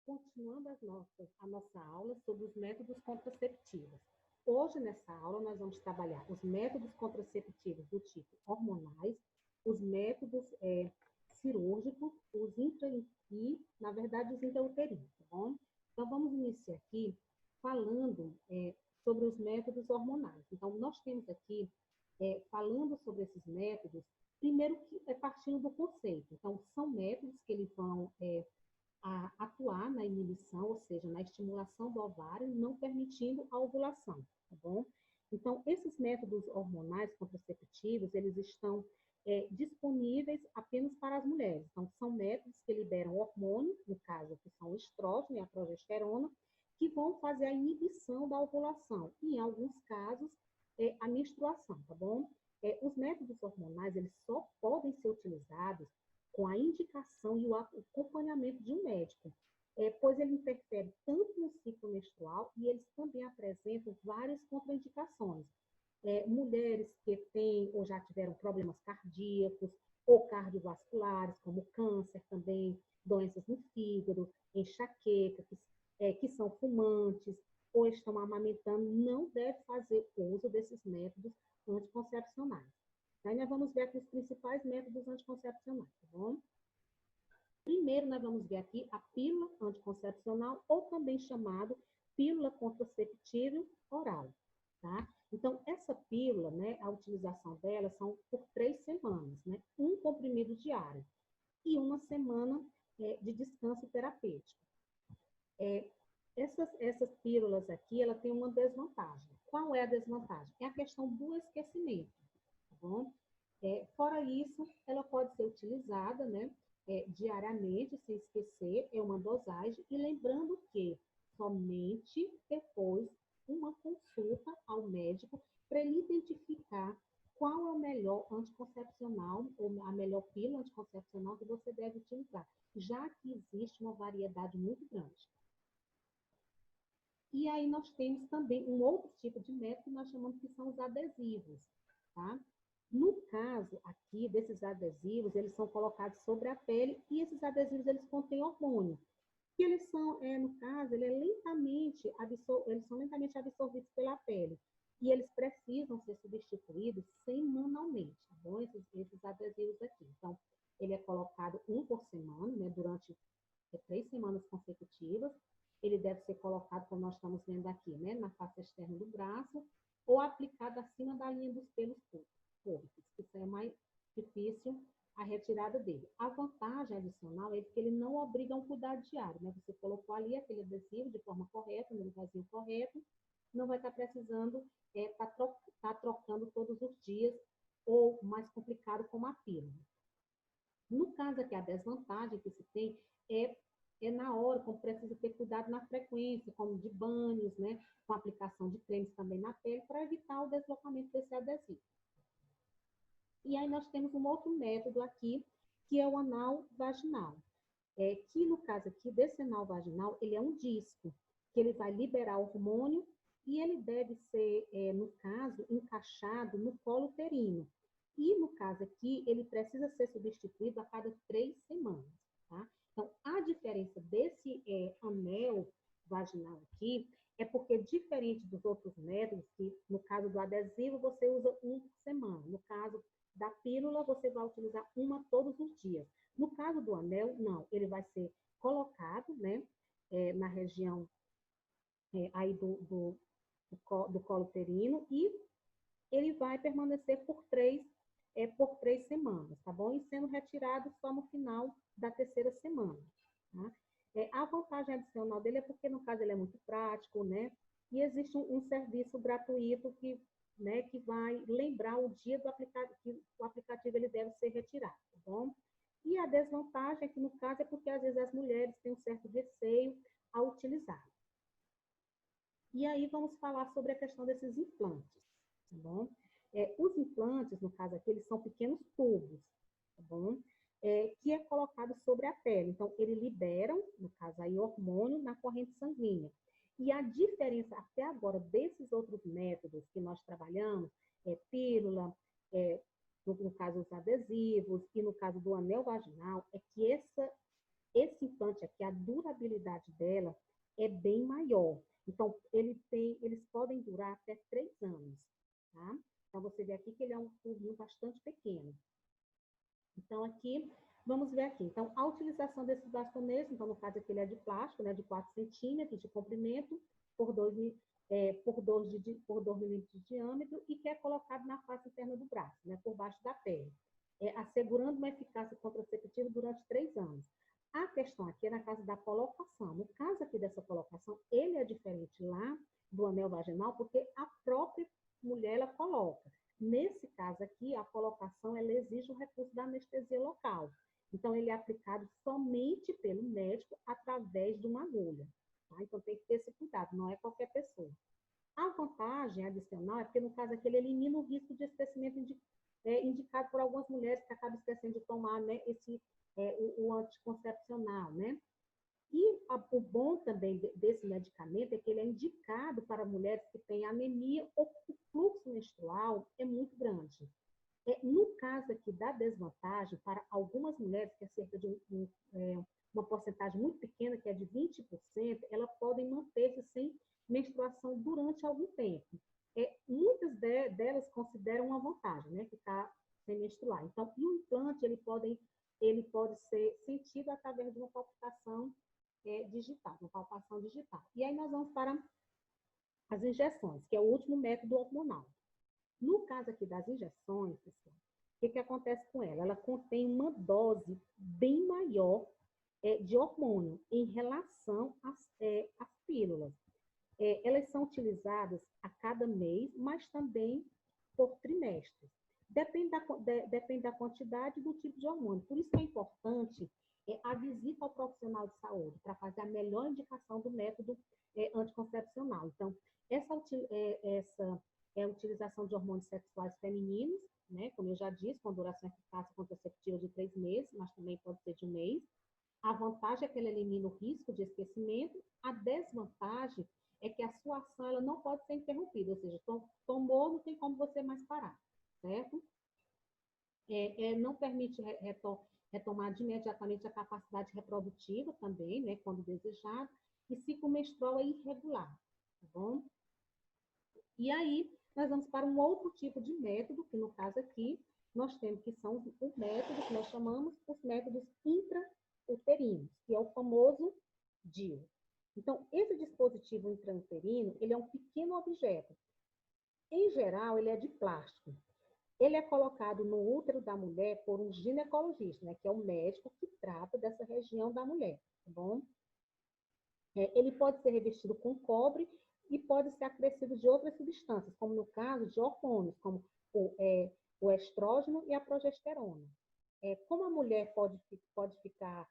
continuando a nossa aula sobre os métodos contraceptivos. Hoje, nessa aula, nós vamos trabalhar os métodos contraceptivos do tipo hormonais, os métodos cirúrgicos, os na verdade, os intrauterinos, tá bom? Então, vamos iniciar aqui falando sobre os métodos hormonais. Então, nós temos aqui, falando sobre esses métodos, primeiro que é partindo do conceito. Então, são métodos que eles vão atuar na inibição, ou seja, na estimulação do ovário, não permitindo a ovulação, tá bom? Então, esses métodos hormonais contraceptivos, eles estão disponíveis apenas para as mulheres. Então, são métodos que liberam hormônios, no caso, que são o estrógeno e a progesterona, que vão fazer a inibição da ovulação, e, em alguns casos, a menstruação, tá bom? Os métodos hormonais, eles só podem ser utilizados com a indicação e o acompanhamento de um médico, pois ele interfere tanto no ciclo menstrual e eles também apresentam várias contraindicações. Mulheres que têm ou já tiveram problemas cardíacos ou cardiovasculares, como câncer também, doenças no fígado, enxaqueca, que são fumantes ou estão amamentando, não deve fazer uso desses métodos anticoncepcionais. Aí nós vamos ver aqui os principais métodos anticoncepcionais, tá bom? Primeiro, nós vamos ver aqui a pílula anticoncepcional, ou também chamado pílula contraceptiva oral, tá? Então, essa pílula, né, a utilização dela são por 3 semanas, né? Um comprimido diário e 1 semana de descanso terapêutico. Essas pílulas aqui, ela tem uma desvantagem. Qual é a desvantagem? É a questão do esquecimento, tá bom? Fora isso, ela pode ser utilizada, né, diariamente, sem esquecer, é uma dosagem, e lembrando que somente depois uma consulta ao médico para ele identificar qual é o melhor anticoncepcional, ou a melhor pílula anticoncepcional que você deve utilizar, já que existe uma variedade muito grande. E aí nós temos também um outro tipo de método que nós chamamos que são os adesivos, tá? No caso aqui desses adesivos, eles são colocados sobre a pele e esses adesivos eles contêm hormônio. E eles são, no caso, eles são lentamente absorvidos pela pele. E eles precisam ser substituídos semanalmente, tá bom? Esses adesivos aqui. Então, ele é colocado um por semana, né, durante 3 semanas consecutivas. Ele deve ser colocado, como nós estamos vendo aqui, né, na face externa do braço, ou aplicado acima da linha dos pelos públicos, que isso é mais difícil a retirada dele. A vantagem adicional é que ele não obriga a um cuidado diário, né? Você colocou ali aquele adesivo de forma correta, no lugarzinho correto, não vai estar precisando tá trocando todos os dias, ou mais complicado como a pílula. No caso aqui, a desvantagem que se tem é na hora, como precisa ter cuidado na frequência, como de banhos, né? Com aplicação de cremes também na pele, para evitar o deslocamento desse adesivo. E aí nós temos um outro método aqui, que é o anal vaginal. Que no caso aqui desse anal vaginal, ele é um disco, que ele vai liberar hormônio e ele deve ser, no caso, encaixado no colo uterino. E no caso aqui, ele precisa ser substituído a cada 3 semanas, tá? Então, a diferença desse anel vaginal aqui é porque, diferente dos outros métodos, que no caso do adesivo, você usa um por semana. No caso da pílula, você vai utilizar uma todos os dias. No caso do anel, não. Ele vai ser colocado, né, na região aí do colo uterino e ele vai permanecer por 3 semanas, tá bom? E sendo retirado só no final da 3ª semana, tá? A vantagem adicional dele é porque, no caso, ele é muito prático, né? E existe um serviço gratuito que vai lembrar o dia do aplicativo, que o aplicativo ele deve ser retirado, tá bom? E a desvantagem é que, no caso, é porque, às vezes, as mulheres têm um certo receio a utilizar. E aí vamos falar sobre a questão desses implantes, tá bom? Os implantes, no caso aqui, eles são pequenos tubos, tá bom? Que é colocado sobre a pele. Então, eles liberam, no caso aí, hormônio na corrente sanguínea. E a diferença até agora desses outros métodos que nós trabalhamos, pílula, no caso os adesivos, e no caso do anel vaginal, é que esse implante aqui, a durabilidade dela é bem maior. Então, eles podem durar até 3 anos, tá? Então, você vê aqui que ele é um tubinho bastante pequeno. Então, aqui, vamos ver aqui. Então, a utilização desses bastonetes, então, no caso aqui, ele é de plástico, né, de 4 centímetros de comprimento por 2 milímetros de diâmetro e que é colocado na face interna do braço, né, por baixo da pele, assegurando uma eficácia contraceptiva durante 3 anos. A questão aqui é na casa da colocação. No caso aqui dessa colocação, ele é diferente lá do anel vaginal, porque a própria mulher ela coloca. Nesse caso aqui, a colocação ela exige o recurso da anestesia local. Então, ele é aplicado somente pelo médico através de uma agulha. Tá? Então, tem que ter esse cuidado, não é qualquer pessoa. A vantagem adicional é porque, no caso aqui, ele elimina o risco de esquecimento indicado por algumas mulheres que acabam esquecendo de tomar, né, o anticoncepcional, né? E o bom também desse medicamento é que ele é indicado para mulheres que têm anemia ou que o fluxo menstrual é muito grande. No caso aqui da desvantagem, para algumas mulheres, que é cerca de uma porcentagem muito pequena, que é de 20%, elas podem manter-se sem menstruação durante algum tempo. Muitas delas consideram uma vantagem, né, ficar sem menstruar. Então, e o implante, ele pode ser sentido através de uma palpação digital, uma palpação digital. E aí nós vamos para as injeções, que é o último método hormonal. No caso aqui das injeções, pessoal, o que acontece com ela? Ela contém uma dose bem maior de hormônio em relação às pílulas. Elas são utilizadas a cada mês, mas também por trimestre. Depende da quantidade e do tipo de hormônio. Por isso que é importante a visita ao profissional de saúde, para fazer a melhor indicação do método anticoncepcional. Então, essa é a utilização de hormônios sexuais femininos, né? Como eu já disse, com duração eficácia contraceptiva de 3 meses, mas também pode ser de 1 mês. A vantagem é que ela elimina o risco de esquecimento. A desvantagem é que a sua ação ela não pode ser interrompida, ou seja, tomou, não tem como você mais parar, certo? Não permite retomar de imediatamente a capacidade reprodutiva também, né, quando desejado, e ciclo menstrual é irregular, tá bom? E aí, nós vamos para um outro tipo de método, que no caso aqui, nós temos que são os métodos que nós chamamos os métodos intrauterinos, que é o famoso DIU. Então, esse dispositivo intrauterino, ele é um pequeno objeto. Em geral, ele é de plástico. Ele é colocado no útero da mulher por um ginecologista, né, que é o médico que trata dessa região da mulher, tá bom? Ele pode ser revestido com cobre e pode ser acrescido de outras substâncias, como no caso de hormônios, como o estrógeno e a progesterona. Como a mulher pode ficar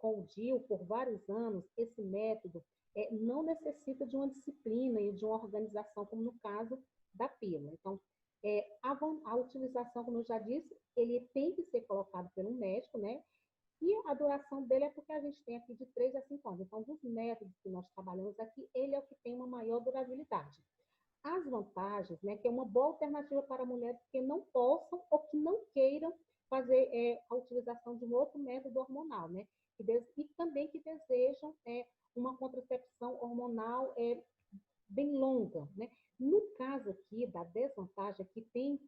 com o DIU por vários anos, esse método não necessita de uma disciplina e de uma organização, como no caso da pílula. Então, a utilização, como eu já disse, ele tem que ser colocado pelo médico, né? E a duração dele é porque a gente tem aqui de 3 a 5 anos. Então, dos métodos que nós trabalhamos aqui, ele é o que tem uma maior durabilidade. As vantagens, né, que é uma boa alternativa para mulheres que não possam ou que não queiram fazer a utilização de um outro método hormonal, né? E também que desejam uma contracepção hormonal bem longa, né? No caso aqui da desvantagem, aqui tem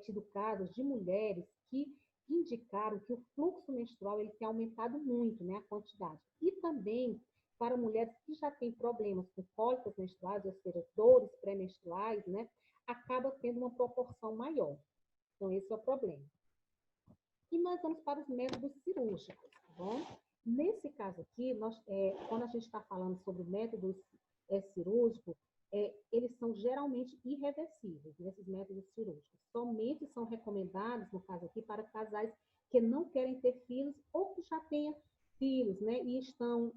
tido casos de mulheres que indicaram que o fluxo menstrual ele tem aumentado muito, né, a quantidade. E também para mulheres que já têm problemas com cólicas menstruais, ou seja, dores pré-menstruais, né, acaba tendo uma proporção maior. Então, esse é o problema. E nós vamos para os métodos cirúrgicos, tá bom? Nesse caso aqui, quando a gente está falando sobre métodos cirúrgicos, eles são geralmente irreversíveis, nesses métodos cirúrgicos. Somente são recomendados, no caso aqui, para casais que não querem ter filhos ou que já tenham filhos, né, e estão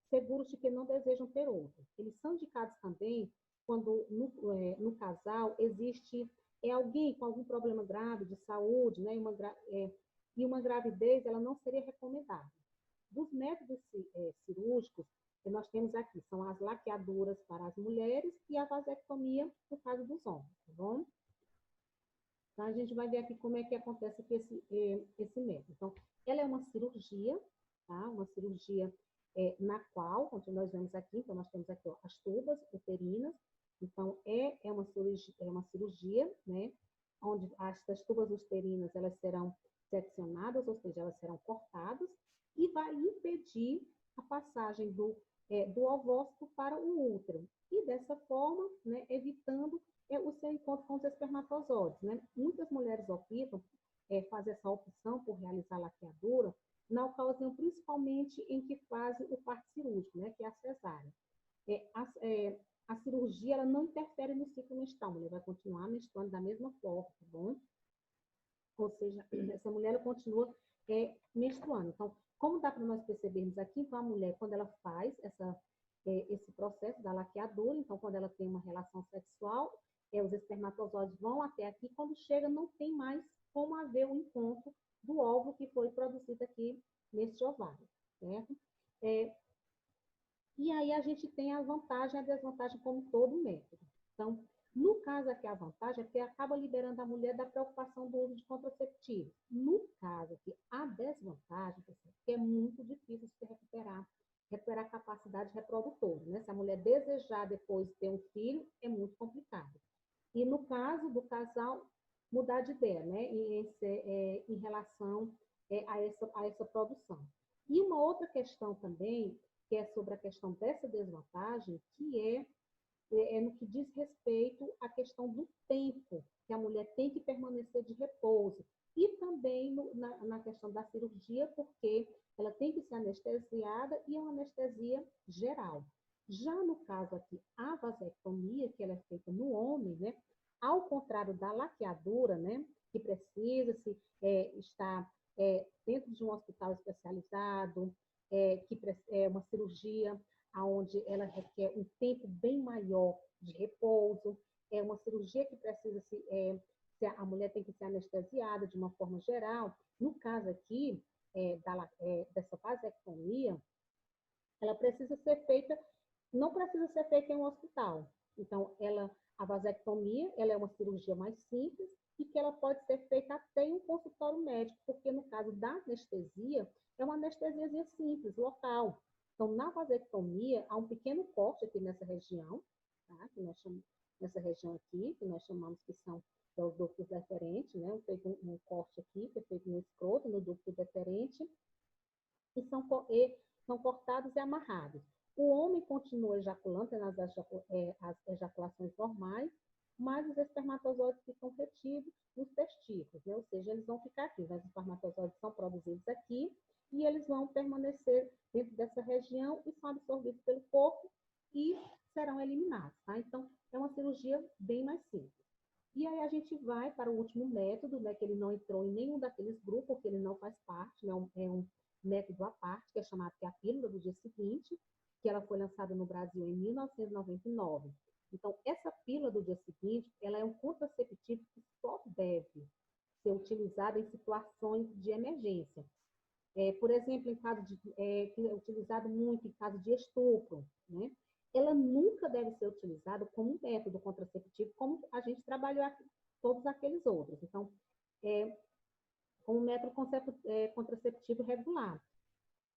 seguros de que não desejam ter outros. Eles são indicados também quando no casal existe alguém com algum problema grave de saúde, né, e uma gravidez, ela não seria recomendada. Dos métodos cirúrgicos, que nós temos aqui, são as laqueaduras para as mulheres e a vasectomia no caso dos homens, tá bom? Então, a gente vai ver aqui como é que acontece esse método. Então, ela é uma cirurgia, tá? Uma cirurgia na qual, como nós vemos aqui, então nós temos aqui ó, as tubas uterinas, então é uma cirurgia, né, onde essas tubas uterinas elas serão seccionadas, ou seja, elas serão cortadas, e vai impedir a passagem do ovócito para o útero, e dessa forma, né, evitando o seu encontro com os espermatozoides. Né? Muitas mulheres optam fazer essa opção por realizar a laqueadura na ocasião principalmente em que fazem o parto cirúrgico, né, que é a cesárea. A cirurgia ela não interfere no ciclo menstrual, a mulher vai continuar menstruando da mesma forma, tá bom? Ou seja, essa mulher ela continua menstruando. Então, como dá para nós percebermos aqui, então a mulher, quando ela faz esse processo da laqueadura, então quando ela tem uma relação sexual, os espermatozoides vão até aqui, quando chega não tem mais como haver o encontro do óvulo que foi produzido aqui neste ovário, certo? E aí a gente tem a vantagem e a desvantagem como todo método. Então, no caso aqui, a vantagem é que acaba liberando a mulher da preocupação do uso de contraceptivos. No caso aqui, a desvantagem, pessoal, é que é muito difícil se recuperar a capacidade reprodutora, né? Se a mulher desejar depois ter um filho, é muito complicado. E no caso do casal, mudar de ideia, né? Em relação a essa produção. E uma outra questão também, que é sobre a questão dessa desvantagem, que é no que diz respeito à questão do tempo que a mulher tem que permanecer de repouso. E também na questão da cirurgia, porque ela tem que ser anestesiada e é uma anestesia geral. Já no caso aqui, a vasectomia, que ela é feita no homem, né? Ao contrário da laqueadura, né? Que precisa estar dentro de um hospital especializado, que é uma cirurgia onde ela requer um tempo bem maior de repouso, é uma cirurgia que precisa a mulher tem que ser anestesiada de uma forma geral. No caso aqui, dessa vasectomia, ela precisa ser feita, não precisa ser feita em um hospital. Então, a vasectomia, ela é uma cirurgia mais simples e que ela pode ser feita até em um consultório médico, porque no caso da anestesia, é uma anestesia simples, local. Então, na vasectomia, há um pequeno corte aqui nessa região, tá? Que nós chamamos, nessa região aqui, que nós chamamos que são os ductos deferentes, né? Feito um corte aqui, que é feito no escroto, no ducto deferente, e são cortados e amarrados. O homem continua ejaculando nas as ejaculações normais, mas os espermatozoides ficam retidos nos testículos, né? Ou seja, eles vão ficar aqui. Os espermatozoides são produzidos aqui e eles vão permanecer dentro dessa região e são absorvidos pelo corpo e serão eliminados, tá? Então, é uma cirurgia bem mais simples. E aí a gente vai para o último método, né, que ele não entrou em nenhum daqueles grupos, porque ele não faz parte, né, é um método à parte, que é chamado de a pílula do dia seguinte, que ela foi lançada no Brasil em 1999. Então, essa pílula do dia seguinte, ela é um contraceptivo que só deve ser utilizado em situações de emergência. Por exemplo, que é utilizado muito em caso de estupro, né? Ela nunca deve ser utilizada como um método contraceptivo, como a gente trabalhou aqui, todos aqueles outros. Então, como método contraceptivo regular.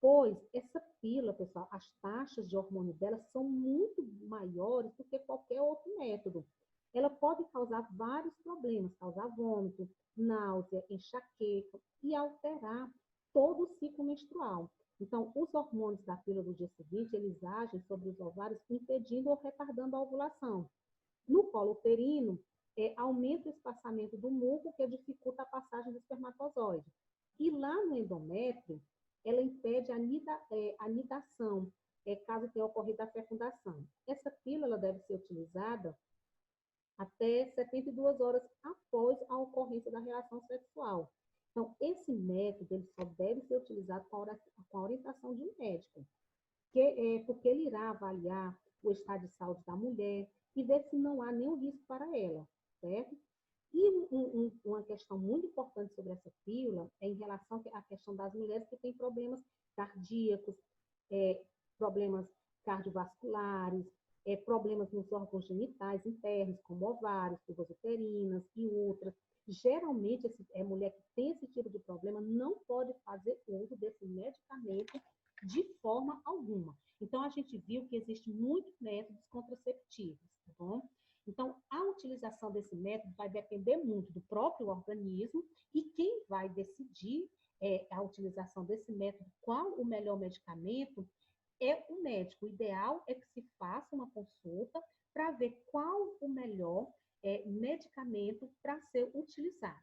Pois essa pílula, pessoal, as taxas de hormônio dela são muito maiores do que qualquer outro método. Ela pode causar vários problemas, causar vômito, náusea, enxaqueca e alterar todo o ciclo menstrual. Então, os hormônios da pílula do dia seguinte, eles agem sobre os ovários, impedindo ou retardando a ovulação. No colo uterino, aumenta o espaçamento do muco, que dificulta a passagem do espermatozoide. E lá no endométrio, ela impede a anidação, caso tenha ocorrido a fecundação. Essa pílula deve ser utilizada até 72 horas após a ocorrência da relação sexual. Então, esse método ele só deve ser utilizado com a orientação de um médico, porque ele irá avaliar o estado de saúde da mulher e ver se não há nenhum risco para ela, certo? E uma questão muito importante sobre essa pílula é em relação à questão das mulheres que têm problemas cardíacos, problemas cardiovasculares, problemas nos órgãos genitais internos, como ovários, tubas uterinas e úteros. Geralmente, a mulher que tem esse tipo de problema não pode fazer uso desse medicamento de forma alguma. Então, a gente viu que existem muitos métodos contraceptivos, tá bom? Então, a utilização desse método vai depender muito do próprio organismo e quem vai decidir a utilização desse método, qual o melhor medicamento, é o médico. O ideal é que se faça uma consulta para ver qual o melhor medicamento para ser utilizado.